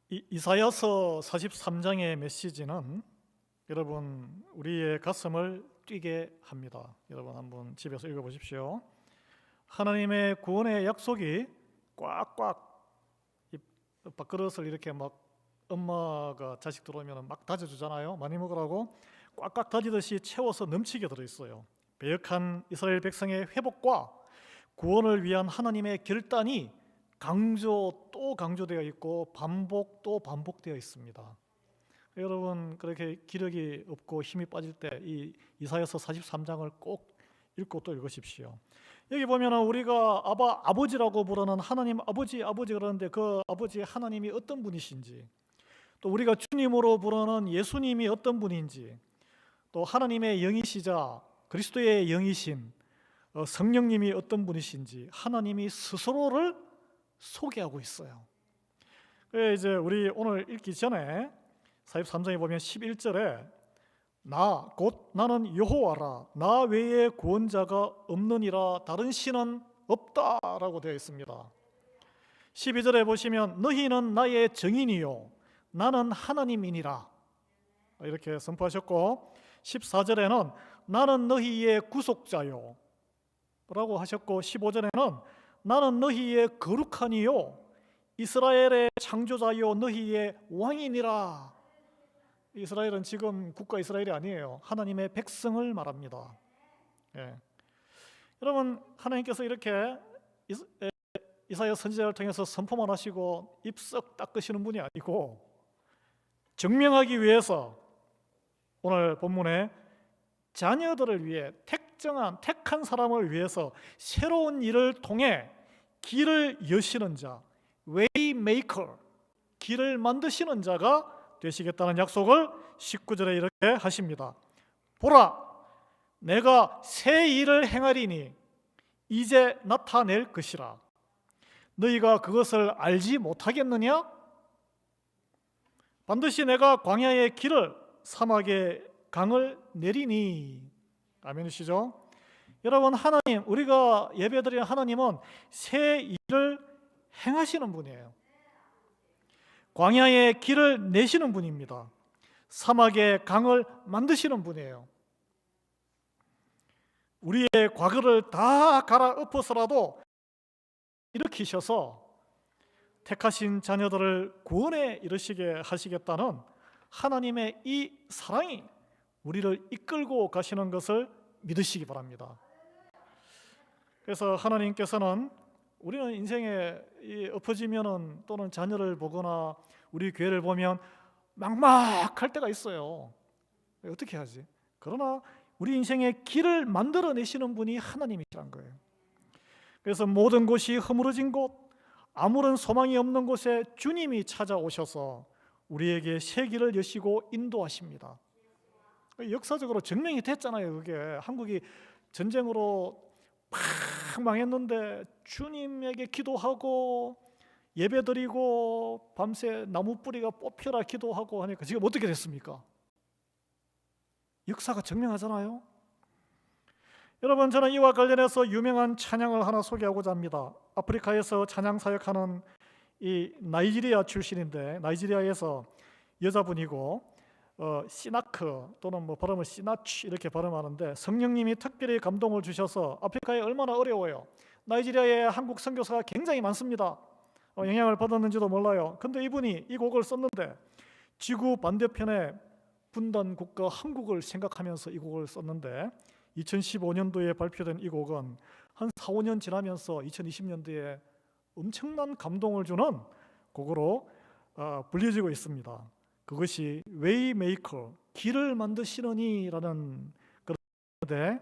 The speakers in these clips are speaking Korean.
이사야서 43장의 메시지는 여러분 우리의 가슴을 뛰게 합니다. 여러분 한번 집에서 읽어보십시오. 하나님의 구원의 약속이 꽉꽉 이 밥그릇을 이렇게 막 엄마가 자식 들어오면 막 다져주잖아요. 많이 먹으라고 꽉꽉 다지듯이 채워서 넘치게 들어있어요. 배역한 이스라엘 백성의 회복과 구원을 위한 하나님의 결단이 강조 또 강조되어 있고 반복 또 반복되어 있습니다. 여러분 그렇게 기력이 없고 힘이 빠질 때 이 이사야서 43장을 꼭 읽고 또 읽으십시오. 여기 보면 우리가 아버지라고 부르는 하나님 아버지 그러는데 그 아버지 하나님이 어떤 분이신지, 또 우리가 주님으로 부르는 예수님이 어떤 분인지, 또 하나님의 영이시자 그리스도의 영이신 성령님이 어떤 분이신지 하나님이 스스로를 소개하고 있어요. 그래서 이제 우리 오늘 읽기 전에 43장에 보면 11절에 곧 나는 여호와라 나 외에 구원자가 없느니라 다른 신은 없다라고 되어 있습니다. 12절에 보시면 너희는 나의 증인이요 나는 하나님이니라 이렇게 선포하셨고, 14절에는 나는 너희의 구속자요 라고 하셨고, 15절에는 나는 너희의 거룩하니요 이스라엘의 창조자요 너희의 왕이니라. 이스라엘은 지금 국가 이스라엘이 아니에요. 하나님의 백성을 말합니다. 여러분 하나님께서 이렇게 이사야 선지자를 통해서 선포만 하시고 입석 닦으시는 분이 아니고 증명하기 위해서 오늘 본문에 자녀들을 위해 택한 사람을 위해서 새로운 일을 통해 길을 여시는 자, 웨이메이커, 길을 만드시는 자가 되시겠다는 약속을 19절에 이렇게 하십니다. 보라, 내가 새 일을 행하리니 이제 나타낼 것이라. 너희가 그것을 알지 못하겠느냐? 반드시 내가 광야의 길을 사막의 강을 내리니. 아멘이시죠? 여러분 하나님, 우리가 예배드리는 하나님은 새 일을 행하시는 분이에요. 광야의 길을 내시는 분입니다. 사막의 강을 만드시는 분이에요. 우리의 과거를 다 갈아엎어서라도 일으키셔서 택하신 자녀들을 구원에 이르시게 하시겠다는 하나님의 이 사랑이 우리를 이끌고 가시는 것을 믿으시기 바랍니다. 그래서 하나님께서는 우리는 인생에 엎어지면은 또는 자녀를 보거나 우리 교회를 보면 막막할 때가 있어요. 어떻게 하지? 그러나 우리 인생의 길을 만들어내시는 분이 하나님이시란 거예요. 그래서 모든 곳이 허물어진 곳, 아무런 소망이 없는 곳에 주님이 찾아오셔서 우리에게 새 길을 여시고 인도하십니다. 역사적으로 증명이 됐잖아요. 그게 한국이 전쟁으로 팍 망했는데 주님에게 기도하고 예배드리고 밤새 나무 뿌리가 뽑혀라 기도하고 하니까 지금 어떻게 됐습니까? 역사가 증명하잖아요. 여러분 저는 이와 관련해서 유명한 찬양을 하나 소개하고자 합니다. 아프리카에서 찬양 사역하는 이 나이지리아 출신인데, 나이지리아에서 여자분이고 시나크 또는 발음을 시나치 이렇게 발음하는데, 성령님이 특별히 감동을 주셔서 아프리카에 얼마나 어려워요. 나이지리아에 한국 선교사가 굉장히 많습니다. 영향을 받았는지도 몰라요. 근데 이분이 이 곡을 썼는데 지구 반대편에 분단 국가 한국을 생각하면서 이 곡을 썼는데 2015년도에 발표된 이 곡은 한 4, 5년 지나면서 2020년도에 엄청난 감동을 주는 곡으로 불려지고 있습니다. 그것이 웨이메이커, 길을 만드시느니라는 그런데,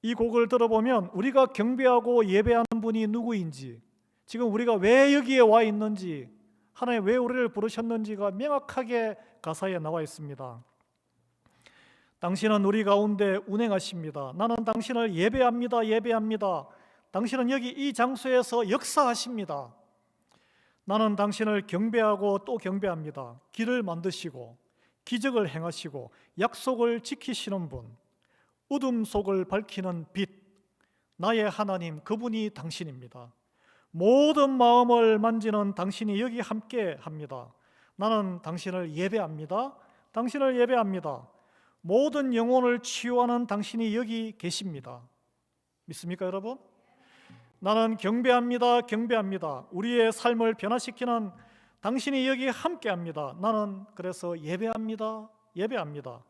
이 곡을 들어보면 우리가 경배하고 예배하는 분이 누구인지, 지금 우리가 왜 여기에 와 있는지, 하나님 왜 우리를 부르셨는지가 명확하게 가사에 나와 있습니다. 당신은 우리 가운데 운행하십니다. 나는 당신을 예배합니다. 당신은 여기 이 장소에서 역사하십니다. 나는 당신을 경배하고 또 경배합니다. 길을 만드시고 기적을 행하시고 약속을 지키시는 분, 어둠 속을 밝히는 빛, 나의 하나님, 그분이 당신입니다. 모든 마음을 만지는 당신이 여기 함께 합니다. 나는 당신을 예배합니다. 당신을 예배합니다. 모든 영혼을 치유하는 당신이 여기 계십니다. 믿습니까, 여러분? 나는 경배합니다. 경배합니다. 우리의 삶을 변화시키는 당신이 여기 함께합니다. 나는 그래서 예배합니다. 예배합니다.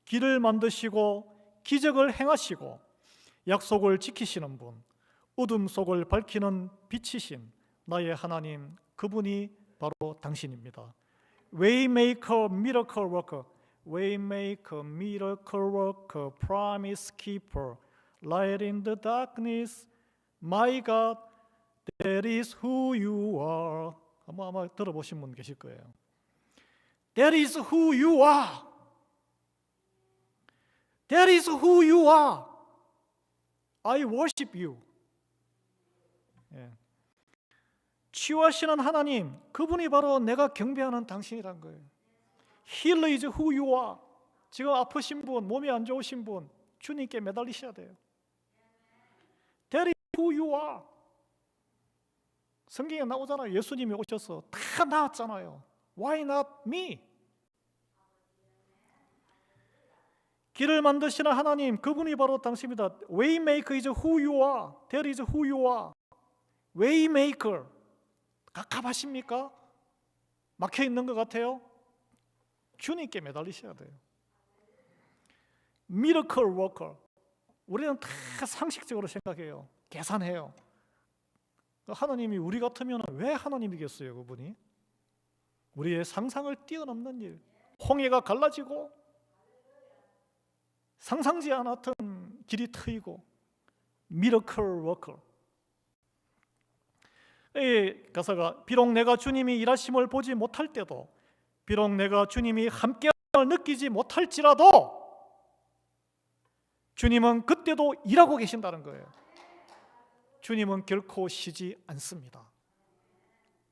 길을 만드시고 기적을 행하시고 약속을 지키시는 분, 어둠 속을 밝히는 빛이신 나의 하나님, 그분이 바로 당신입니다. Waymaker, miracle worker, Waymaker, miracle worker, promise keeper, light in the darkness, my God, that is who you are. 아마 들어보신 분 계실 거예요. That is who you are. That is who you are. I worship you. 예. 치유하시는 하나님, 그분이 바로 내가 경배하는 당신이란 거예요. Healer is who you are. 지금 아프신 분, 몸이 안 좋으신 분, 주님께 매달리셔야 돼요. That is who you are. 성경에 나오잖아요. 예수님이 오셔서 다 나았잖아요. Why not me? 길을 만드시는 하나님, 그분이 바로 당신입니다. Waymaker is who you are. That is who you are. Waymaker. 갑갑하십니까? 막혀 있는 것 같아요? 주님께 매달리셔야 돼요. Miracle worker. 우리는 다 상식적으로 생각해요. 계산해요. 하나님이 우리 같으면 왜 하나님이겠어요, 그분이? 우리의 상상을 뛰어넘는 일. 홍해가 갈라지고 상상지 않았던 길이 트이고. Miracle worker. 이 가사가 비록 내가 주님이 일하심을 보지 못할 때도, 비록 내가 주님이 함께함을 느끼지 못할지라도 주님은 그때도 일하고 계신다는 거예요. 주님은 결코 쉬지 않습니다.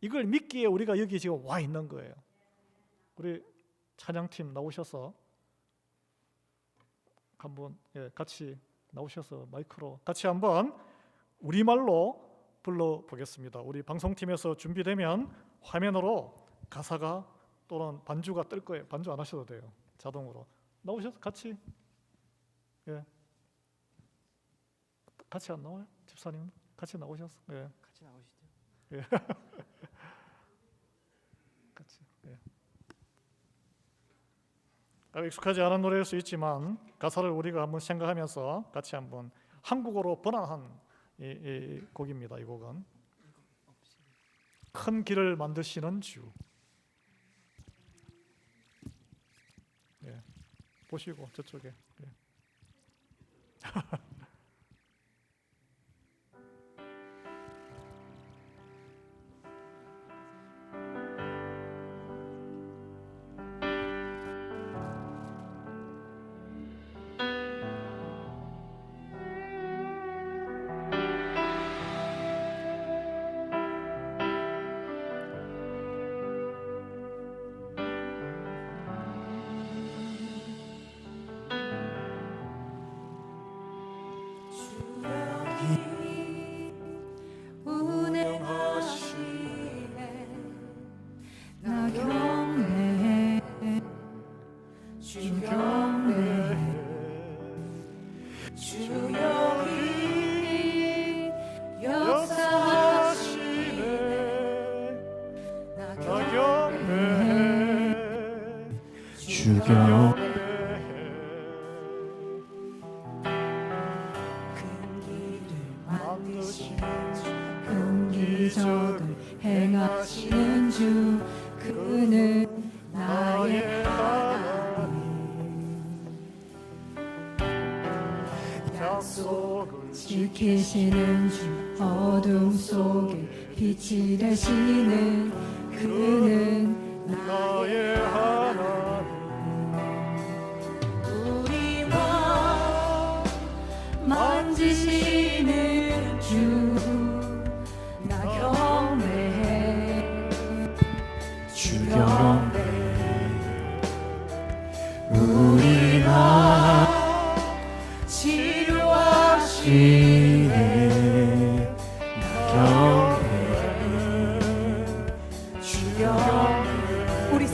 이걸 믿기에 우리가 여기 지금 와 있는 거예요. 우리 찬양팀 나오셔서 한번 같이 나오셔서 마이크로 같이 한번 우리말로 불러보겠습니다. 우리 방송팀에서 준비되면 화면으로 가사가 또는 반주가 뜰 거예요. 반주 안 하셔도 돼요. 자동으로 나오셔서 같이. 같이 안 나와요? 집사님 같이 나오셨어? 같이 나오시죠. 같이. 익숙하지 않은 노래일 수 있지만 가사를 우리가 한번 생각하면서 같이 한번 한국어로 번안한 이 곡입니다. 이 곡은 큰 길을 만드시는 주. 보시고 저쪽에. 기적을 행하시는 주, 그는 나의 하나님. 약속을 지키시는 주, 어둠 속에 빛이 되시는 그는 나의 하나님. 우리 맘 만지시는 주, 나 경배해. 주 경배해. 우리 맘 치유하시네. 나 경배해. 주 경배해. 우리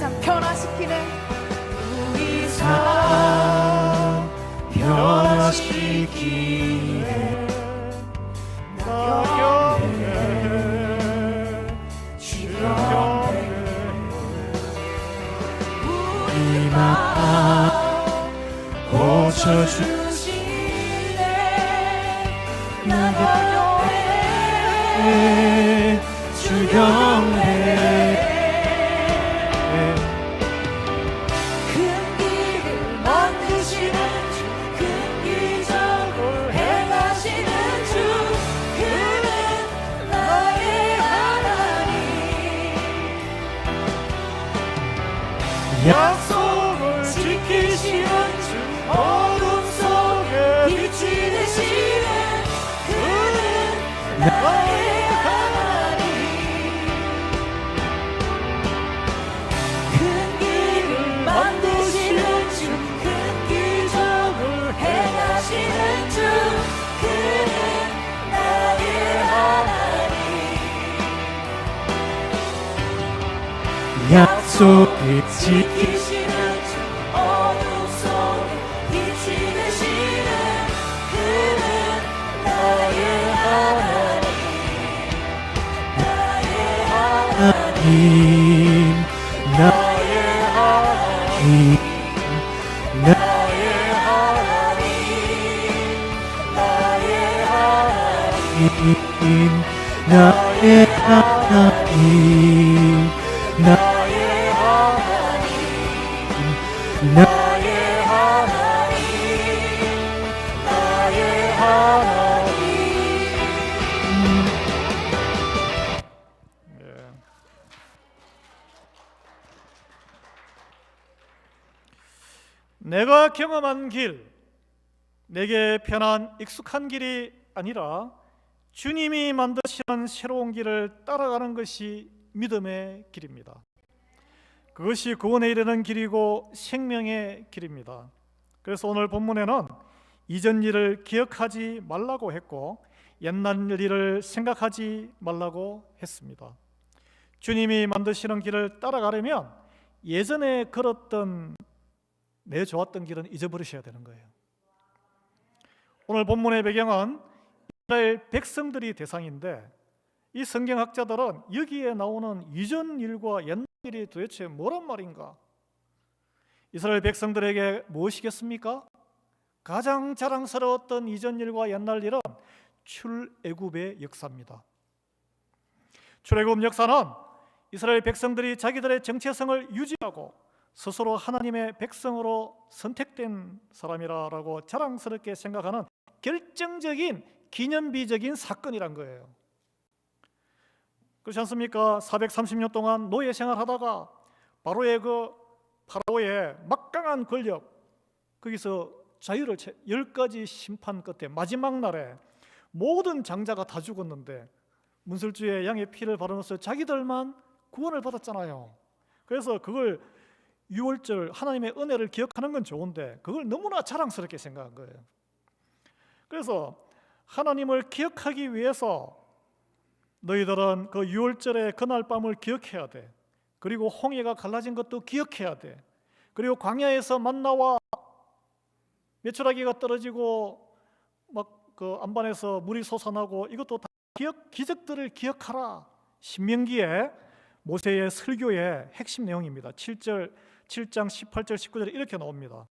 우리 마음 고쳐주시네. 나 고요해 주경배 큰 길을 만드시는 주, 큰 기적을 행하시는 주, 그는 나의 하나님. 약속을 지키시는 주, 어둠 속에 빛이 되시는 그는 나의 하나님. 큰 길을 만드시는 주, 큰 기적을 행하시는 주, 그는 나의 하나님. 약속을 지키 지키시는 주, 어둠 속에 빛이 되시는 그는 나의 하나님. 나의 하나님. 나의 하나님. 나의 하나님. 나의 하나님. 나의 하나님 나의 하나님. 나의 하나님. 나의 하나님. 예. 내가 경험한 길, 내게 편한 익숙한 길이 아니라 주님이 만드시는 새로운 길을 따라가는 것이 믿음의 길입니다. 그것이 구원에 이르는 길이고 생명의 길입니다. 그래서 오늘 본문에는 이전 일을 기억하지 말라고 했고 옛날 일을 생각하지 말라고 했습니다. 주님이 만드시는 길을 따라가려면 예전에 걸었던 내 좋았던 길은 잊어버리셔야 되는 거예요. 오늘 본문의 배경은 이스라엘 백성들이 대상인데 이 성경학자들은 여기에 나오는 이전 일과 옛날 일이 도대체 뭐란 말인가? 이스라엘 백성들에게 무엇이겠습니까? 가장 자랑스러웠던 이전 일과 옛날 일은 출애굽의 역사입니다. 출애굽 역사는 이스라엘 백성들이 자기들의 정체성을 유지하고 스스로 하나님의 백성으로 선택된 사람이라고 자랑스럽게 생각하는 결정적인 기념비적인 사건이란 거예요. 그렇지 않습니까? 430년 동안 노예 생활하다가 파라오의 막강한 권력, 거기서 자유를 10가지 심판 끝에 마지막 날에 모든 장자가 다 죽었는데 문설주에 양의 피를 바르면서 자기들만 구원을 받았잖아요. 그래서 그걸 유월절 하나님의 은혜를 기억하는 건 좋은데 그걸 너무나 자랑스럽게 생각한 거예요. 그래서 하나님을 기억하기 위해서 너희들은 그 유월절의 그날 밤을 기억해야 돼. 그리고 홍해가 갈라진 것도 기억해야 돼. 그리고 광야에서 만나와 메추라기가 떨어지고 막 그 안반에서 물이 솟아나고 이것도 다 기적들을 기억하라. 신명기에 모세의 설교의 핵심 내용입니다. 7장 18절 19절에 이렇게 나옵니다.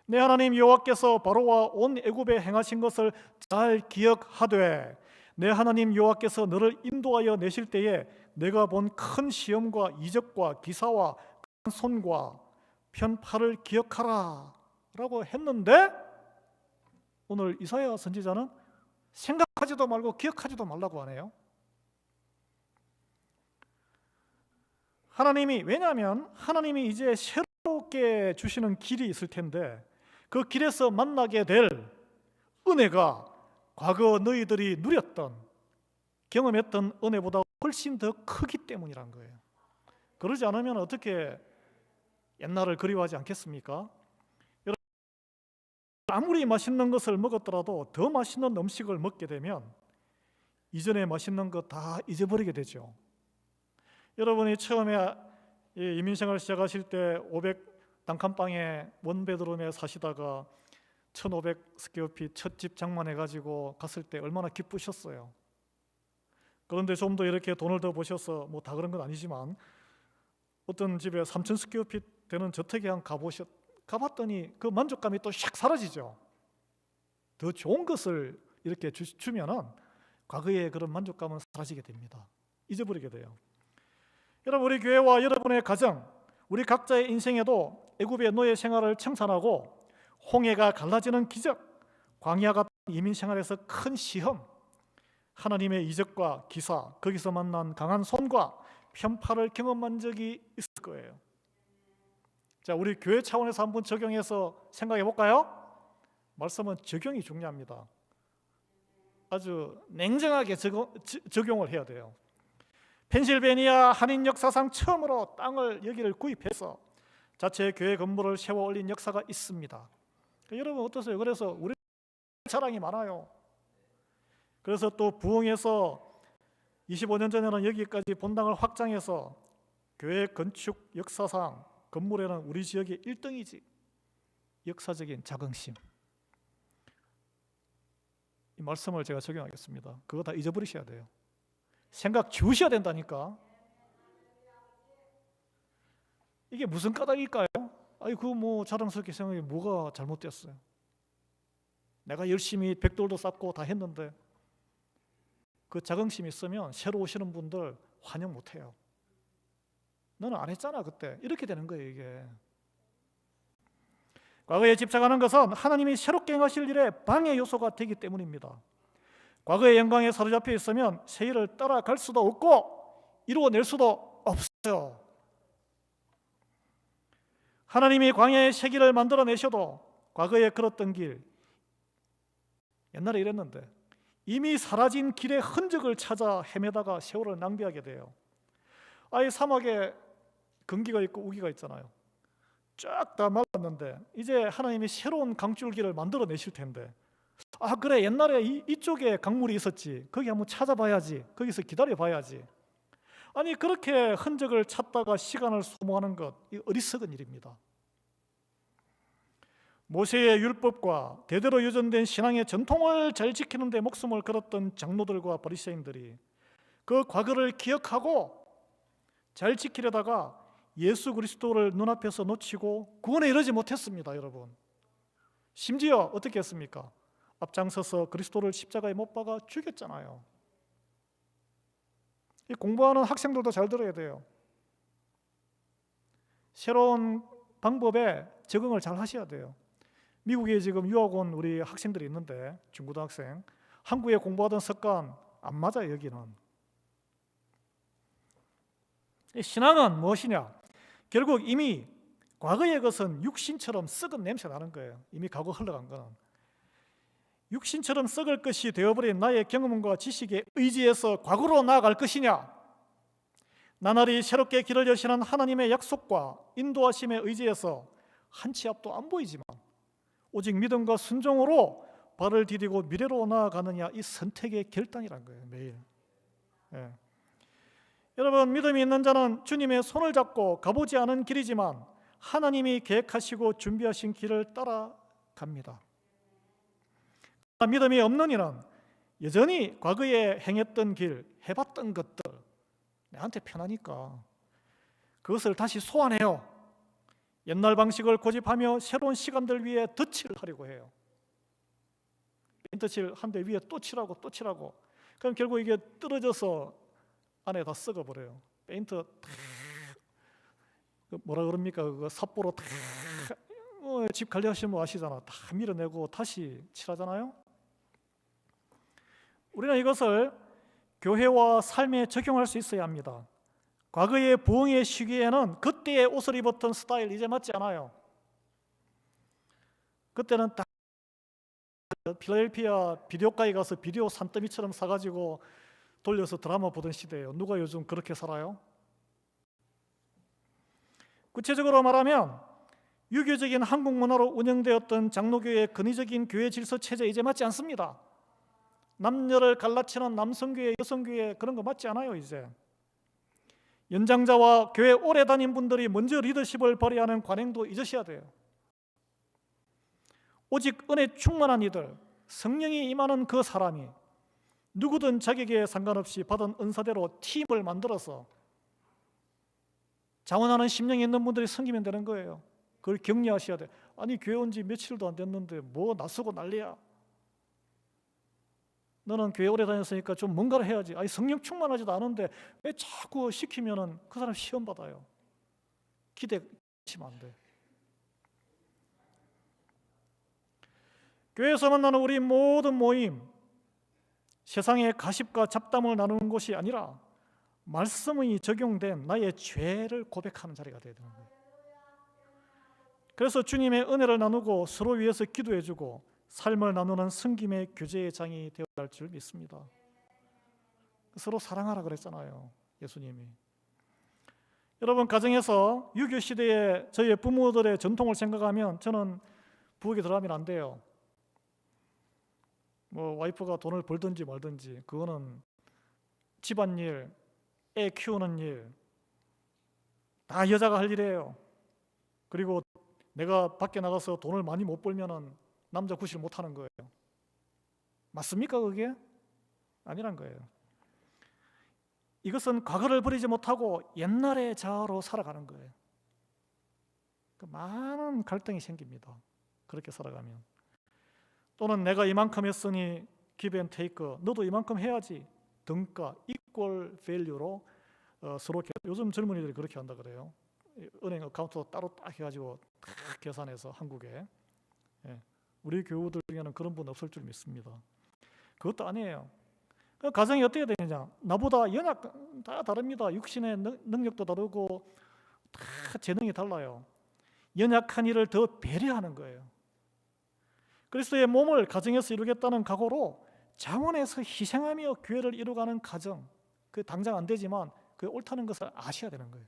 내 하나님 여호와께서 바로와 온 애굽에 행하신 것을 잘 기억하되 내 하나님 여호와께서 너를 인도하여 내실 때에 내가 본 큰 시험과 이적과 기사와 큰 손과 편팔을 기억하라 라고 했는데 오늘 이사야 선지자는 생각하지도 말고 기억하지도 말라고 하네요. 왜냐하면 하나님이 이제 새롭게 주시는 길이 있을 텐데 그 길에서 만나게 될 은혜가 과거 너희들이 누렸던 경험했던 은혜보다 훨씬 더 크기 때문이란 거예요. 그러지 않으면 어떻게 옛날을 그리워하지 않겠습니까? 여러분, 아무리 맛있는 것을 먹었더라도 더 맛있는 음식을 먹게 되면 이전에 맛있는 거 다 잊어버리게 되죠. 여러분이 처음에 이민생활 시작하실 때 500 단칸방에 원베드룸에 사시다가 1500 스퀘어핏 첫 집 장만해가지고 갔을 때 얼마나 기쁘셨어요. 그런데 좀 더 이렇게 돈을 더 버셔서 뭐 다 그런 건 아니지만 어떤 집에 3,000스퀘어핏 되는 저택에 한 가봤더니 그 만족감이 또 샥 사라지죠. 더 좋은 것을 이렇게 주면은 과거의 그런 만족감은 사라지게 됩니다. 잊어버리게 돼요. 여러분, 우리 교회와 여러분의 가정, 우리 각자의 인생에도 애굽의 노예 생활을 청산하고 홍해가 갈라지는 기적, 광야 같은 이민 생활에서 큰 시험, 하나님의 이적과 기사, 거기서 만난 강한 손과 편파를 경험한 적이 있을 거예요. 자, 우리 교회 차원에서 한번 적용해서 생각해 볼까요? 말씀은 적용이 중요합니다. 아주 냉정하게 적용을 해야 돼요. 펜실베니아 한인 역사상 처음으로 땅을 여기를 구입해서 자체 교회 건물을 세워 올린 역사가 있습니다. 여러분 어떠세요? 그래서 우리 자랑이 많아요. 그래서 또 부흥해서 25년 전에는 여기까지 본당을 확장해서 교회 건축 역사상 건물에는 우리 지역이 1등이지. 역사적인 자긍심. 이 말씀을 제가 적용하겠습니다. 그거 다 잊어버리셔야 돼요. 생각 지우셔야 된다니까. 이게 무슨 까닭일까요? 아니 그거 뭐 자랑스럽게 생각해 뭐가 잘못됐어요? 내가 열심히 벽돌도 쌓고 다 했는데 그 자긍심이 있으면 새로 오시는 분들 환영 못해요. 너는 안 했잖아 그때. 이렇게 되는 거예요 이게. 과거에 집착하는 것은 하나님이 새롭게 행하실 일에 방해 요소가 되기 때문입니다. 과거의 영광에 사로잡혀 있으면 새 일을 따라갈 수도 없고 이루어낼 수도 없어요. 하나님이 광야의 새 길을 만들어내셔도 과거에 걸었던 길, 옛날에 이랬는데 이미 사라진 길의 흔적을 찾아 헤매다가 세월을 낭비하게 돼요. 아예 사막에 건기가 있고 우기가 있잖아요. 쫙 다 말랐는데 이제 하나님이 새로운 강줄기를 만들어내실 텐데 아 그래 옛날에 이쪽에 강물이 있었지 거기 한번 찾아봐야지 거기서 기다려봐야지 아니 그렇게 흔적을 찾다가 시간을 소모하는 것 이 어리석은 일입니다. 모세의 율법과 대대로 유전된 신앙의 전통을 잘 지키는 데 목숨을 걸었던 장로들과 바리새인들이 그 과거를 기억하고 잘 지키려다가 예수 그리스도를 눈앞에서 놓치고 구원에 이르지 못했습니다. 여러분 심지어 어떻게 했습니까? 앞장서서 그리스도를 십자가에 못 박아 죽였잖아요. 이 공부하는 학생들도 잘 들어야 돼요. 새로운 방법에 적응을 잘 하셔야 돼요. 미국에 지금 유학 온 우리 학생들이 있는데 중고등학생 한국에 공부하던 습관 안 맞아요. 여기는 신앙은 무엇이냐? 결국 이미 과거의 것은 육신처럼 썩은 냄새가 나는 거예요. 이미 과거 흘러간 거는 육신처럼 썩을 것이 되어버린 나의 경험과 지식에 의지해서 과거로 나아갈 것이냐, 나날이 새롭게 길을 여시는 하나님의 약속과 인도하심에 의지해서 한 치 앞도 안 보이지만 오직 믿음과 순종으로 발을 디디고 미래로 나아가느냐, 이 선택의 결단이란 거예요. 매일. 예. 여러분, 믿음이 있는 자는 주님의 손을 잡고 가보지 않은 길이지만 하나님이 계획하시고 준비하신 길을 따라갑니다. 믿음이 없는 이는 여전히 과거에 행했던 길, 해봤던 것들 내한테 편하니까 그것을 다시 소환해요. 옛날 방식을 고집하며 새로운 시간들 위해 덧칠 하려고 해요. 페인트칠 한 대 위에 또 칠하고 또 칠하고, 그럼 결국 이게 떨어져서 안에 다 썩어버려요. 페인트 뭐라 그럽니까? 그거 삿포로 집 관리하시는 분 아시잖아. 다 밀어내고 다시 칠하잖아요. 우리는 이것을 교회와 삶에 적용할 수 있어야 합니다. 과거의 부흥의 시기에는 그때의 옷을 입었던 스타일 이제 맞지 않아요. 그때는 딱 필라델피아 비디오가에 가서 비디오 산더미처럼 사가지고 돌려서 드라마 보던 시대예요. 누가 요즘 그렇게 살아요? 구체적으로 말하면 유교적인 한국 문화로 운영되었던 장로교의 근위적인 교회 질서 체제 이제 맞지 않습니다. 남녀를 갈라치는 남성교회, 여성교회 그런 거 맞지 않아요. 이제 연장자와 교회 오래 다닌 분들이 먼저 리더십을 발휘하는 관행도 잊으셔야 돼요. 오직 은혜 충만한 이들, 성령이 임하는 그 사람이 누구든 자격에 상관없이 받은 은사대로 팀을 만들어서 자원하는 심령이 있는 분들이 섬기면 되는 거예요. 그걸 격려하셔야 돼. 아니 교회 온 지 며칠도 안 됐는데 뭐 낯서고 난리야. 너는 교회 오래 다녔으니까 좀 뭔가를 해야지. 아니 성령 충만하지도 않은데 왜 자꾸 시키면은 그 사람 시험 받아요. 기대치면 안 돼. 교회에서 만나는 우리 모든 모임, 세상의 가십과 잡담을 나누는 곳이 아니라 말씀이 적용된 나의 죄를 고백하는 자리가 되어야 되는 거예요. 그래서 주님의 은혜를 나누고 서로 위해서 기도해주고 삶을 나누는 섬김의 교제의 장이 되어야 할 줄 믿습니다. 서로 사랑하라 그랬잖아요, 예수님이. 여러분, 가정에서 유교 시대의 저희 부모들의 전통을 생각하면 저는 부엌에 들어가면 안 돼요. 뭐 와이프가 돈을 벌든지 말든지 그거는 집안일, 애 키우는 일 다 여자가 할 일이에요. 그리고 내가 밖에 나가서 돈을 많이 못 벌면은 남자 구실 못 하는 거예요. 맞습니까 그게? 아니란 거예요. 이것은 과거를 버리지 못하고 옛날의 자아로 살아가는 거예요. 많은 갈등이 생깁니다. 그렇게 살아가면. 또는 내가 이만큼 했으니 give and take, 너도 이만큼 해야지 등가, equal value로 서로 요즘 젊은이들이 그렇게 한다 그래요. 은행 어카운트 따로 딱 해가지고 딱 계산해서 한국에. 우리 교우들 중에는 그런 분 없을 줄 믿습니다. 그것도 아니에요. 가정이 어떻게 되느냐? 나보다 연약 다 다릅니다. 육신의 능력도 다르고 다 재능이 달라요. 연약한 이를 더 배려하는 거예요. 그리스도의 몸을 가정에서 이루겠다는 각오로 자원해서 희생하며 교회를 이루어가는 가정, 그 당장 안 되지만 그게 옳다는 것을 아셔야 되는 거예요.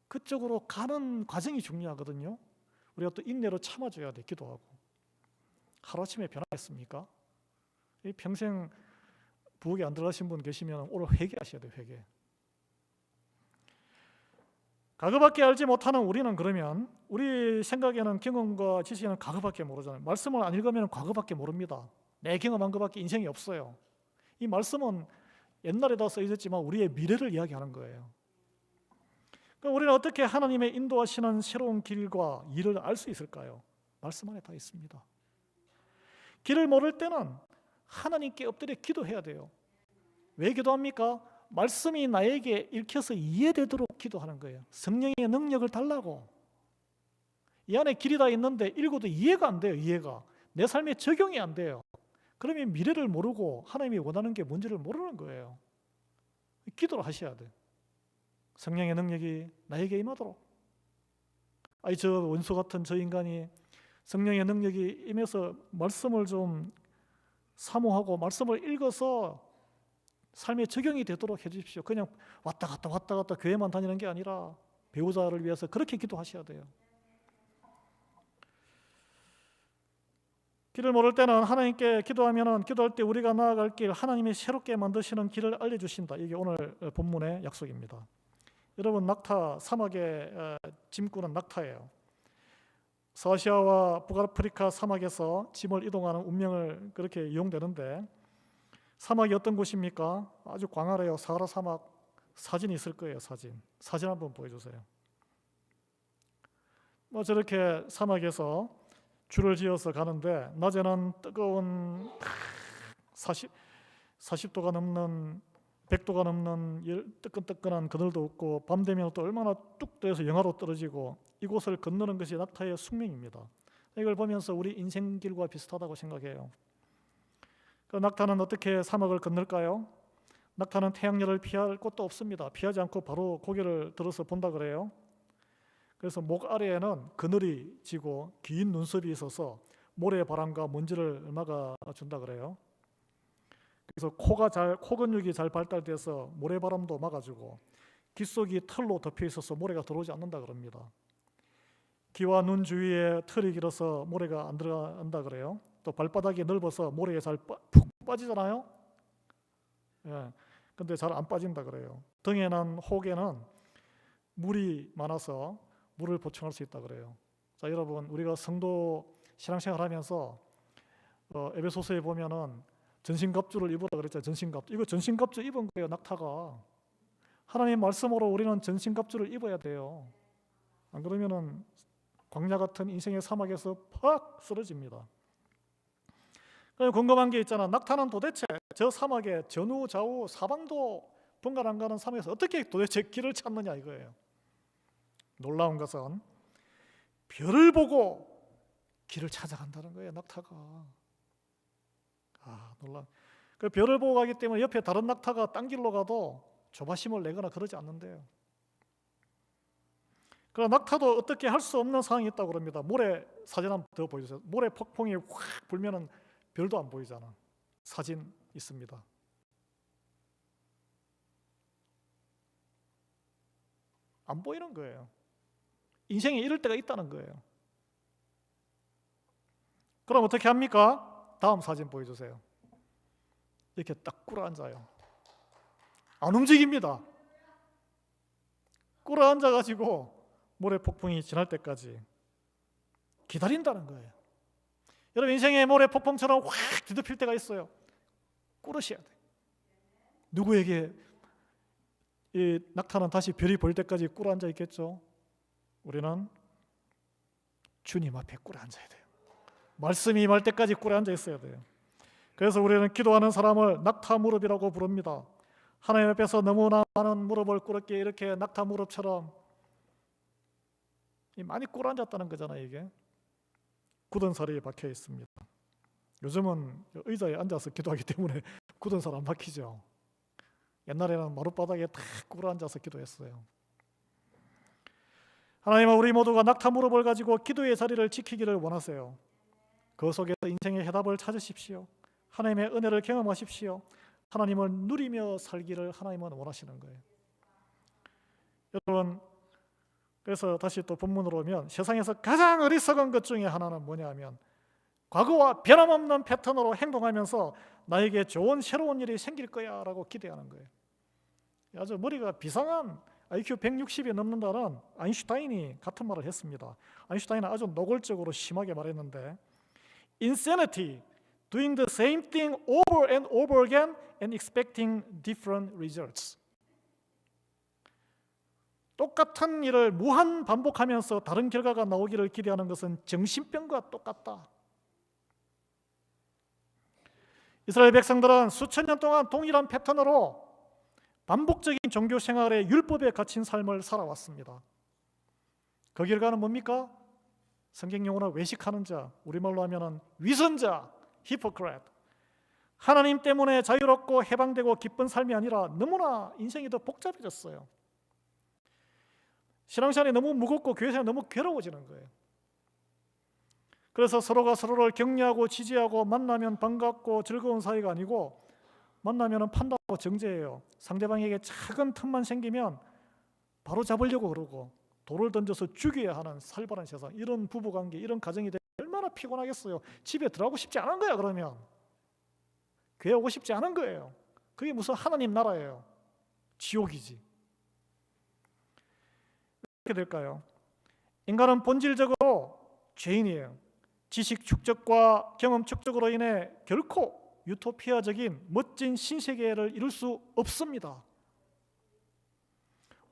그쪽으로 가는 과정이 중요하거든요. 우리가 또 인내로 참아줘야 돼. 기도하고. 하루아침에 변하겠습니까? 평생 부엌에 안 들어가신 분 계시면 오늘 회개하셔야 돼요. 회개. 가그밖에 알지 못하는 우리는 그러면 우리 생각에는 경험과 지식에는 가그밖에 모르잖아요. 말씀을 안 읽으면 과거밖에 모릅니다. 내 경험한 것밖에 인생이 없어요. 이 말씀은 옛날에다 써있었지만 우리의 미래를 이야기하는 거예요. 그럼 우리는 어떻게 하나님의 인도하시는 새로운 길과 일을 알 수 있을까요? 말씀 안에 다 있습니다. 길을 모를 때는 하나님께 엎드려 기도해야 돼요. 왜 기도합니까? 말씀이 나에게 읽혀서 이해되도록 기도하는 거예요. 성령의 능력을 달라고. 이 안에 길이 다 있는데 읽어도 이해가 안 돼요. 이해가. 내 삶에 적용이 안 돼요. 그러면 미래를 모르고 하나님이 원하는 게 뭔지를 모르는 거예요. 기도를 하셔야 돼요. 성령의 능력이 나에게 임하도록. 아니 저 원수 같은 저 인간이 성령의 능력이 임해서 말씀을 좀 사모하고 말씀을 읽어서 삶에 적용이 되도록 해주십시오. 그냥 왔다 갔다 교회만 다니는 게 아니라 배우자를 위해서 그렇게 기도하셔야 돼요. 길을 모를 때는 하나님께 기도하면은 기도할 때 우리가 나아갈 길 하나님이 새롭게 만드시는 길을 알려주신다. 이게 오늘 본문의 약속입니다. 여러분 낙타 사막의 짐꾼은 낙타예요. 서아시아와 북아프리카 사막에서 짐을 이동하는 운명을 그렇게 이용되는데 사막이 어떤 곳입니까? 아주 광활해요. 사하라 사막 사진이 있을 거예요. 사진 한번 보여주세요. 뭐 저렇게 사막에서 줄을 지어서 가는데 낮에는 뜨거운 40도가 넘는 100도가 넘는 뜨끈뜨끈한 그늘도 없고 밤 되면 또 얼마나 뚝 떠서 영하로 떨어지고 이곳을 건너는 것이 낙타의 숙명입니다. 이걸 보면서 우리 인생길과 비슷하다고 생각해요. 그 낙타는 어떻게 사막을 건널까요? 낙타는 태양열을 피할 곳도 없습니다. 피하지 않고 바로 고개를 들어서 본다 그래요. 그래서 목 아래에는 그늘이 지고 긴 눈썹이 있어서 모래바람과 먼지를 막아준다 그래요. 그래서 코 근육이 잘 발달돼서 모래바람도 막아주고 귓속이 털로 덮여 있어서 모래가 들어오지 않는다 그럽니다. 귀와 눈 주위에 털이 길어서 모래가 안 들어간다 그래요. 또 발바닥이 넓어서 모래에 잘 푹 빠지잖아요. 근데 잘 안 빠진다 그래요. 등에 난 혹에는 물이 많아서 물을 보충할 수 있다 그래요. 자, 여러분 우리가 성도 신앙생활하면서 에베소서에 보면은 전신갑주를 입으라 그랬죠. 전신갑주. 이거 전신갑주 입은 거예요. 낙타가. 하나님 말씀으로 우리는 전신갑주를 입어야 돼요. 안 그러면은 광야 같은 인생의 사막에서 팍 쓰러집니다. 그럼 궁금한 게 있잖아. 낙타는 도대체 저 사막에 전후 좌우 사방도 번갈아 안 가는 사막에서 어떻게 도대체 길을 찾느냐 이거예요. 놀라운 것은 별을 보고 길을 찾아간다는 거예요. 낙타가. 놀라. 그 별을 보고 가기 때문에 옆에 다른 낙타가 딴 길로 가도 조바심을 내거나 그러지 않는데요. 그러나 낙타도 어떻게 할 수 없는 상황이 있다고 그럽니다. 모래 사진 한번 더 보여주세요. 모래 폭풍이 확 불면은 별도 안 보이잖아. 사진 있습니다. 안 보이는 거예요. 인생에 이럴 때가 있다는 거예요. 그럼 어떻게 합니까? 다음 사진 보여주세요. 이렇게 딱 꿇어 앉아요. 안 움직입니다. 꿇어 앉아가지고 모래 폭풍이 지날 때까지 기다린다는 거예요. 여러분 인생의 모래 폭풍처럼 확 뒤덮일 때가 있어요. 꿇으셔야 돼요. 누구에게 이 낙타는 다시 별이 보일 때까지 꿇어 앉아 있겠죠? 우리는 주님 앞에 꿇어 앉아야 돼요. 말씀이 임할 때까지 꿇어 앉아 있어야 돼요. 그래서 우리는 기도하는 사람을 낙타 무릎이라고 부릅니다. 하나님 앞에서 너무나 많은 무릎을 꿇었기에 이렇게 낙타 무릎처럼 많이 꿇어 앉았다는 거잖아요. 이게 굳은 살이 박혀 있습니다. 요즘은 의자에 앉아서 기도하기 때문에 굳은 살 안 박히죠. 옛날에는 마룻바닥에 탁 꿇어 앉아서 기도했어요. 하나님은 우리 모두가 낙타 무릎을 가지고 기도의 자리를 지키기를 원하세요. 그 속에서 인생의 해답을 찾으십시오. 하나님의 은혜를 경험하십시오. 하나님을 누리며 살기를 하나님은 원하시는 거예요. 여러분, 그래서 다시 또 본문으로 오면 세상에서 가장 어리석은 것 중에 하나는 뭐냐 하면 과거와 변함없는 패턴으로 행동하면서 나에게 좋은 새로운 일이 생길 거야 라고 기대하는 거예요. 아주 머리가 비상한 IQ 160이 넘는다는 아인슈타인이 같은 말을 했습니다. 아인슈타인은 아주 노골적으로 심하게 말했는데 Insanity, doing the same thing over and over again and expecting different results. 똑같은 일을 무한 반복하면서 다른 결과가 나오기를 기대하는 것은 정신병과 똑같다. 이스라엘 백성들은 수천 년 동안 동일한 패턴으로 반복적인 종교 생활의 율법에 갇힌 삶을 살아왔습니다. 그 결과는 뭡니까? 성경 용어로 외식하는 자, 우리말로 하면은 위선자, 히포크레트. 하나님 때문에 자유롭고 해방되고 기쁜 삶이 아니라 너무나 인생이 더 복잡해졌어요. 신앙생활이 너무 무겁고 교회생활이 너무 괴로워지는 거예요. 그래서 서로가 서로를 격려하고 지지하고 만나면 반갑고 즐거운 사이가 아니고 만나면 판단하고 정죄해요. 상대방에게 작은 틈만 생기면 바로 잡으려고 그러고 돌을 던져서 죽여야 하는 살벌한 세상. 이런 부부관계, 이런 가정이 되면 얼마나 피곤하겠어요. 집에 들어가고 싶지 않은 거야. 그러면 교회 오고 싶지 않은 거예요. 그게 무슨 하나님 나라예요. 지옥이지. 어떻게 될까요? 인간은 본질적으로 죄인이에요. 지식 축적과 경험 축적으로 인해 결코 유토피아적인 멋진 신세계를 이룰 수 없습니다.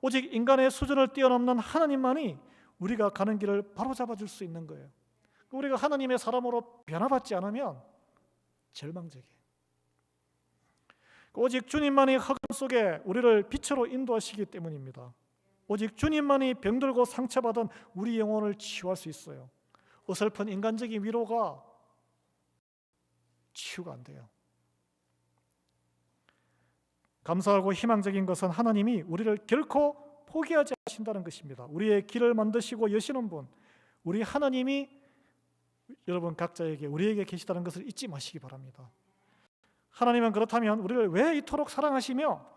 오직 인간의 수준을 뛰어넘는 하나님만이 우리가 가는 길을 바로잡아 줄 수 있는 거예요. 우리가 하나님의 사람으로 변화받지 않으면 절망적이에요. 오직 주님만이 흑암 속에 우리를 빛으로 인도하시기 때문입니다. 오직 주님만이 병들고 상처받은 우리 영혼을 치유할 수 있어요. 어설픈 인간적인 위로가 치유가 안 돼요. 감사하고 희망적인 것은 하나님이 우리를 결코 포기하지 않으신다는 것입니다. 우리의 길을 만드시고 여시는 분, 우리 하나님이 여러분 각자에게 우리에게 계시다는 것을 잊지 마시기 바랍니다. 하나님은 그렇다면 우리를 왜 이토록 사랑하시며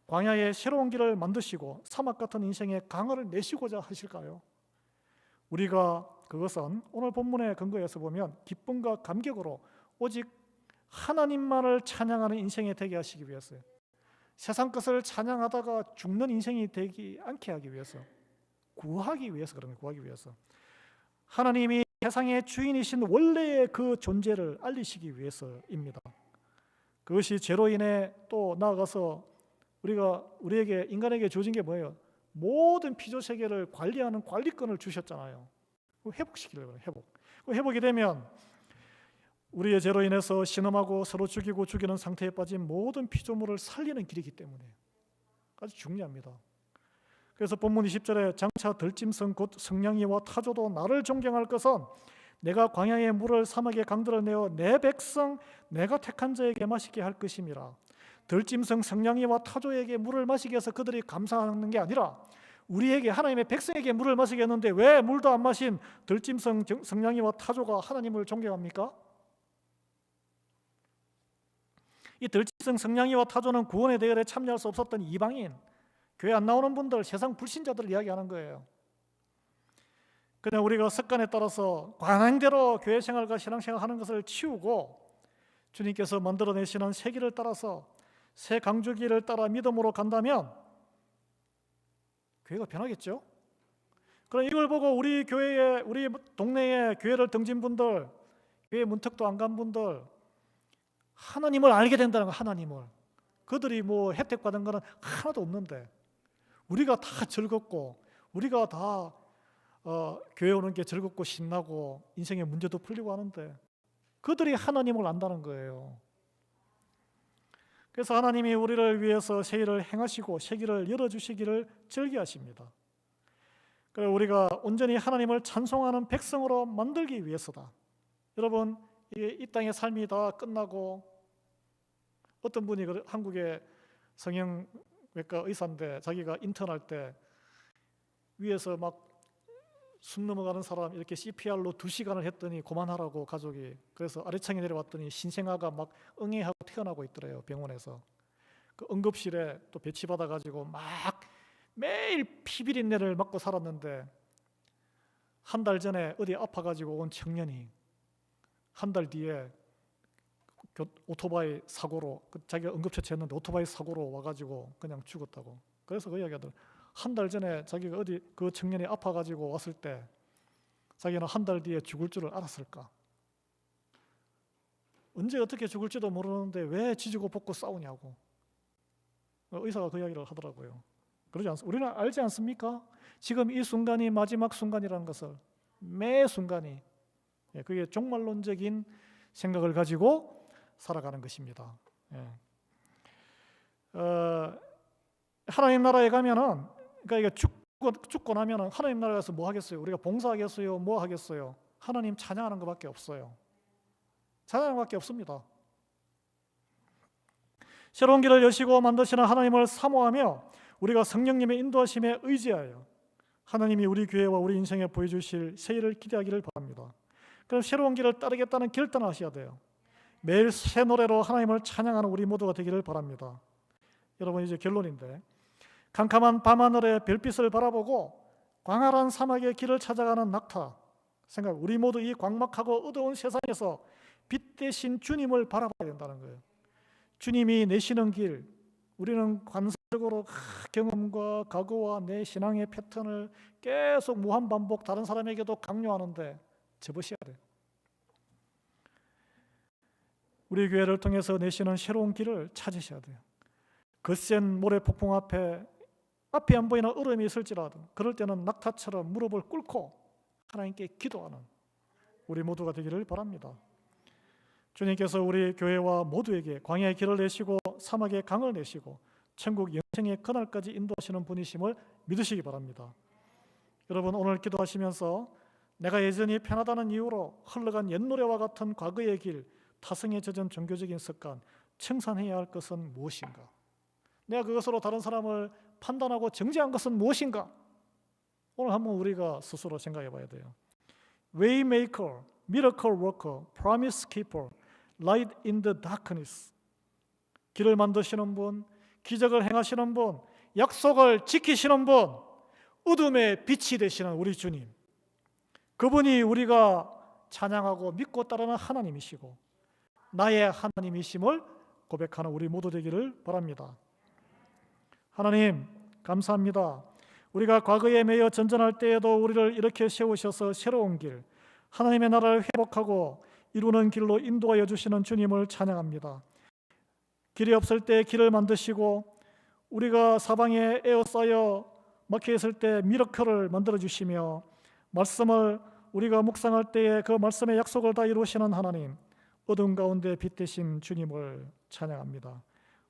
광야에 새로운 길을 만드시고 사막 같은 인생에 강을 내시고자 하실까요? 우리가 그것은 오늘 본문의 근거에서 보면 기쁨과 감격으로 오직 하나님만을 찬양하는 인생이 되게 하시기 위해서요. 세상 것을 찬양하다가 죽는 인생이 되지 않게 하기 위해서, 구하기 위해서 그런 거예요. 구하기 위해서. 하나님이 세상의 주인이신 원래의 그 존재를 알리시기 위해서입니다. 그것이 죄로 인해 또 나아가서 우리에게 인간에게 주어진 게 뭐예요? 모든 피조 세계를 관리하는 관리권을 주셨잖아요. 회복시키려고 해요. 회복이 되면 우리의 죄로 인해서 신음하고 서로 죽이고 죽이는 상태에 빠진 모든 피조물을 살리는 길이기 때문에 아주 중요합니다. 그래서 본문 20절에 장차 들짐승 곧 성냥이와 타조도 나를 존경할 것은 내가 광야의 물을 사막의 강들을 내어 내 백성 내가 택한 자에게 마시게 할 것임이라. 들짐승 성냥이와 타조에게 물을 마시게 해서 그들이 감사하는 게 아니라 우리에게 하나님의 백성에게 물을 마시게 했는데 왜 물도 안 마신 들짐승 성냥이와 타조가 하나님을 존경합니까? 이 들짐승 성냥이와 타조는 구원의 대열에 참여할 수 없었던 이방인, 교회 안 나오는 분들, 세상 불신자들을 이야기하는 거예요. 그냥 우리가 습관에 따라서 관행대로 교회 생활과 신앙생활 하는 것을 치우고 주님께서 만들어내시는 새 길을 따라서 새 강주길을 따라 믿음으로 간다면 교회가 변하겠죠. 그럼 이걸 보고 우리 교회에, 우리 동네에 교회를 등진 분들, 교회 문턱도 안 간 분들 하나님을 알게 된다는 거. 하나님을 그들이 뭐 혜택 받은 거는 하나도 없는데 우리가 다 즐겁고 우리가 다 교회 오는 게 즐겁고 신나고 인생의 문제도 풀리고 하는데 그들이 하나님을 안다는 거예요. 그래서 하나님이 우리를 위해서 새 일을 행하시고 새 길을 열어주시기를 즐겨하십니다. 그래서 우리가 온전히 하나님을 찬송하는 백성으로 만들기 위해서다. 여러분, 이 땅의 삶이 다 끝나고 어떤 분이 한국의 성형외과 의사인데 자기가 인턴할 때 위에서 막 숨 넘어가는 사람 이렇게 CPR로 2시간을 했더니 그만하라고 가족이. 그래서 아래층에 내려왔더니 신생아가 막 응애하고 태어나고 있더래요. 병원에서. 그 응급실에 또 배치받아가지고 막 매일 피비린내를 맡고 살았는데 한 달 전에 어디 아파가지고 온 청년이 한 달 뒤에 오토바이 사고로 자기가 응급처치했는데 오토바이 사고로 와가지고 그냥 죽었다고. 그래서 그 이야기하더라고요. 한 달 전에 자기가 어디 그 청년이 아파가지고 왔을 때 자기는 한 달 뒤에 죽을 줄을 알았을까? 언제 어떻게 죽을지도 모르는데 왜 지지고 볶고 싸우냐고. 의사가 그 이야기를 하더라고요. 그러지 않습니까? 우리는 알지 않습니까? 지금 이 순간이 마지막 순간이라는 것을. 매 순간이. 그게 종말론적인 생각을 가지고 살아가는 것입니다. 하나님 나라에 가면은 그러니까 죽고 나면은 하나님 나라에 가서 뭐 하겠어요? 우리가 봉사하겠어요? 뭐 하겠어요? 하나님 찬양하는 것밖에 없어요. 찬양하는 것밖에 없습니다. 새로운 길을 여시고 만드시는 하나님을 사모하며 우리가 성령님의 인도하심에 의지하여 하나님이 우리 교회와 우리 인생에 보여주실 새 일을 기대하기를 바랍니다. 그럼 새로운 길을 따르겠다는 결단을 하셔야 돼요. 매일 새 노래로 하나님을 찬양하는 우리 모두가 되기를 바랍니다. 여러분, 이제 결론인데 캄캄한 밤하늘의 별빛을 바라보고 광활한 사막의 길을 찾아가는 낙타 생각. 우리 모두 이 광막하고 어두운 세상에서 빛 대신 주님을 바라봐야 된다는 거예요. 주님이 내시는 길, 우리는 관습적으로 경험과 각오와 내 신앙의 패턴을 계속 무한반복 다른 사람에게도 강요하는데 접으셔야 돼요. 우리 교회를 통해서 내시는 새로운 길을 찾으셔야 돼요. 거센 모래 폭풍 앞에 안 보이는 얼음이 있을지라도 그럴 때는 낙타처럼 무릎을 꿇고 하나님께 기도하는 우리 모두가 되기를 바랍니다. 주님께서 우리 교회와 모두에게 광야의 길을 내시고 사막의 강을 내시고 천국 영생의 그날까지 인도하시는 분이심을 믿으시기 바랍니다. 여러분, 오늘 기도하시면서 내가 여전히 편하다는 이유로 흘러간 옛 노래와 같은 과거의 길, 타성에 젖은 종교적인 습관, 청산해야 할 것은 무엇인가? 내가 그것으로 다른 사람을 판단하고 정죄한 것은 무엇인가? 오늘 한번 우리가 스스로 생각해 봐야 돼요. Waymaker, Miracle Worker, Promise Keeper, Light in the Darkness. 길을 만드시는 분, 기적을 행하시는 분, 약속을 지키시는 분, 어둠의 빛이 되시는 우리 주님. 그분이 우리가 찬양하고 믿고 따르는 하나님이시고 나의 하나님이심을 고백하는 우리 모두 되기를 바랍니다. 하나님, 감사합니다. 우리가 과거에 매여 전전할 때에도 우리를 이렇게 세우셔서 새로운 길, 하나님의 나라를 회복하고 이루는 길로 인도하여 주시는 주님을 찬양합니다. 길이 없을 때 길을 만드시고 우리가 사방에 에어싸여 막혀 있을 때 미러클을 만들어 주시며 말씀을 우리가 묵상할 때에 그 말씀의 약속을 다 이루시는 하나님, 어둠 가운데 빛 되신 주님을 찬양합니다.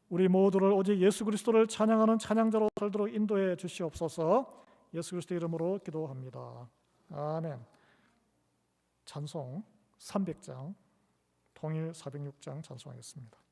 우리 모두를 오직 예수 그리스도를 찬양하는 찬양자로 살도록 인도해 주시옵소서. 예수 그리스도 이름으로 기도합니다. 아멘. 찬송 300장, 통일 406장 찬송하겠습니다.